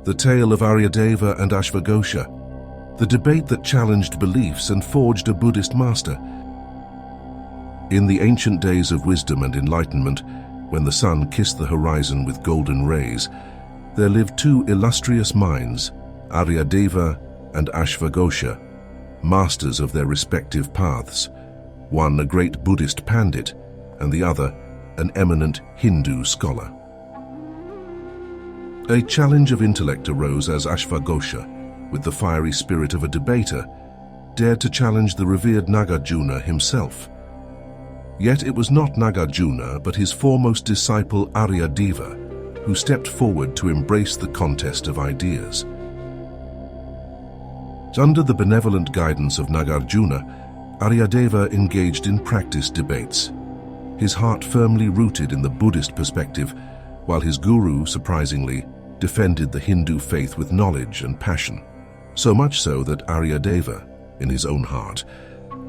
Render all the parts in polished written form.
the tale of Aryadeva and Ashvagosha, the debate that challenged beliefs and forged a Buddhist master. In the ancient days of wisdom and enlightenment, when the sun kissed the horizon with golden rays, there lived two illustrious minds, Aryadeva and Ashvagosha, masters of their respective paths, one a great Buddhist pandit and the other an eminent Hindu scholar. A challenge of intellect arose as Ashvagosha, with the fiery spirit of a debater, dared to challenge the revered Nagarjuna himself. Yet it was not Nagarjuna but his foremost disciple Aryadeva who stepped forward to embrace the contest of ideas. Under the benevolent guidance of Nagarjuna, Aryadeva engaged in practice debates, his heart firmly rooted in the Buddhist perspective, while his guru, surprisingly, defended the Hindu faith with knowledge and passion, so much so that Aryadeva, in his own heart,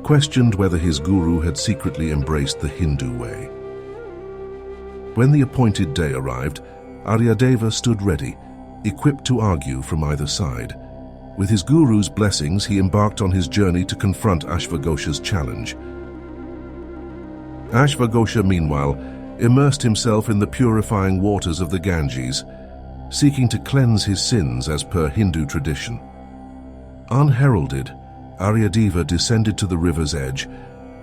questioned whether his guru had secretly embraced the Hindu way. When the appointed day arrived, Aryadeva stood ready, equipped to argue from either side. With his guru's blessings, he embarked on his journey to confront Ashvagosha's challenge. Ashvagosha, meanwhile, immersed himself in the purifying waters of the Ganges, seeking to cleanse his sins as per Hindu tradition. Unheralded, Aryadeva descended to the river's edge,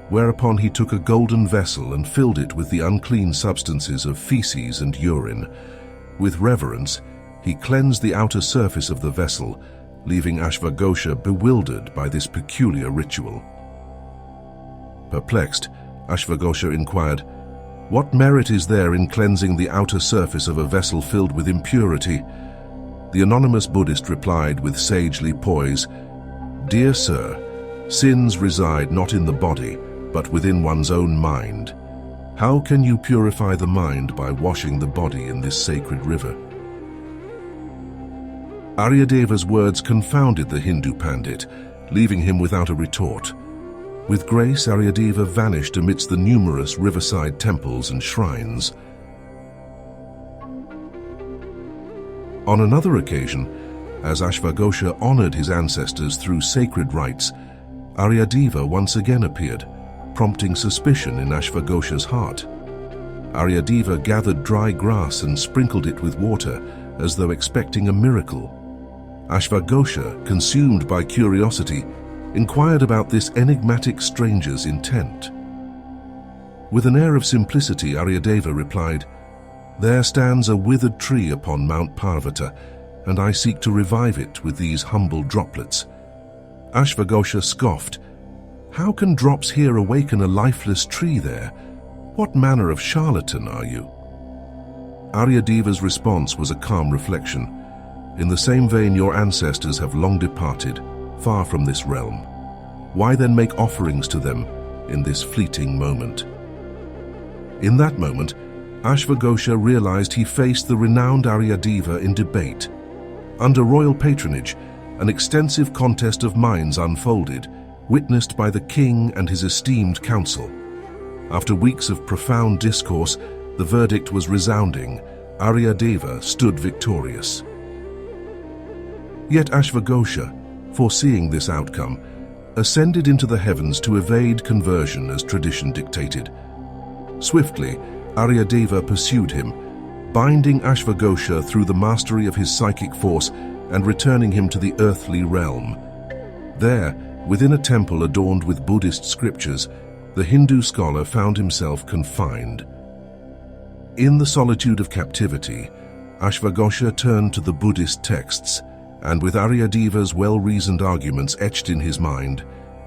whereupon he took a golden vessel and filled it with the unclean substances of feces and urine. With reverence, he cleansed the outer surface of the vessel, leaving Ashvagosha bewildered by this peculiar ritual. Perplexed, Ashvagosha inquired, "What merit is there in cleansing the outer surface of a vessel filled with impurity?" The anonymous Buddhist replied with sagely poise, "Dear sir, sins reside not in the body, but within one's own mind. How can you purify the mind by washing the body in this sacred river?" Aryadeva's words confounded the Hindu pandit, leaving him without a retort. With grace, Aryadeva vanished amidst the numerous riverside temples and shrines. On another occasion, as Ashvagosha honored his ancestors through sacred rites, Aryadeva once again appeared, prompting suspicion in Ashvagosha's heart. Aryadeva gathered dry grass and sprinkled it with water, as though expecting a miracle. Ashvagosha, consumed by curiosity, inquired about this enigmatic stranger's intent. With an air of simplicity, Aryadeva replied, "There stands a withered tree upon Mount Parvata, and I seek to revive it with these humble droplets." Ashvagosha scoffed, "How can drops here awaken a lifeless tree there? What manner of charlatan are you?" Aryadeva's response was a calm reflection. "In the same vein, your ancestors have long departed, far from this realm. Why then make offerings to them in this fleeting moment?" In that moment, Ashvagosha realized he faced the renowned Aryadeva in debate. Under royal patronage, an extensive contest of minds unfolded, witnessed by the king and his esteemed council. After weeks of profound discourse, the verdict was resounding. Aryadeva stood victorious. Yet Ashvagosha, foreseeing this outcome, ascended into the heavens to evade conversion as tradition dictated. Swiftly, Aryadeva pursued him, binding Ashvagosha through the mastery of his psychic force and returning him to the earthly realm. There, within a temple adorned with Buddhist scriptures, the Hindu scholar found himself confined. In the solitude of captivity, Ashvagosha turned to the Buddhist texts, and with Aryadeva's well-reasoned arguments etched in his mind,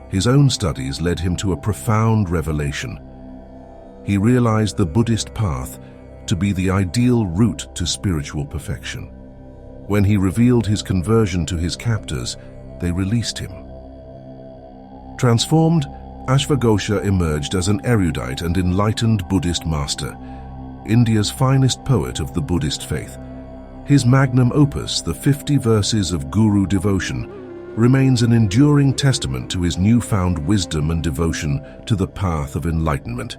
his own studies led him to a profound revelation. He realized the Buddhist path to be the ideal route to spiritual perfection. When he revealed his conversion to his captors, they released him. Transformed, Ashvagosha emerged as an erudite and enlightened Buddhist master, India's finest poet of the Buddhist faith. His magnum opus, the 50 Verses of Guru Devotion, remains an enduring testament to his newfound wisdom and devotion to the path of enlightenment.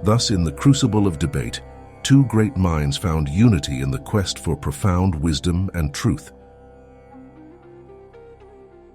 Thus, in the crucible of debate, two great minds found unity in the quest for profound wisdom and truth.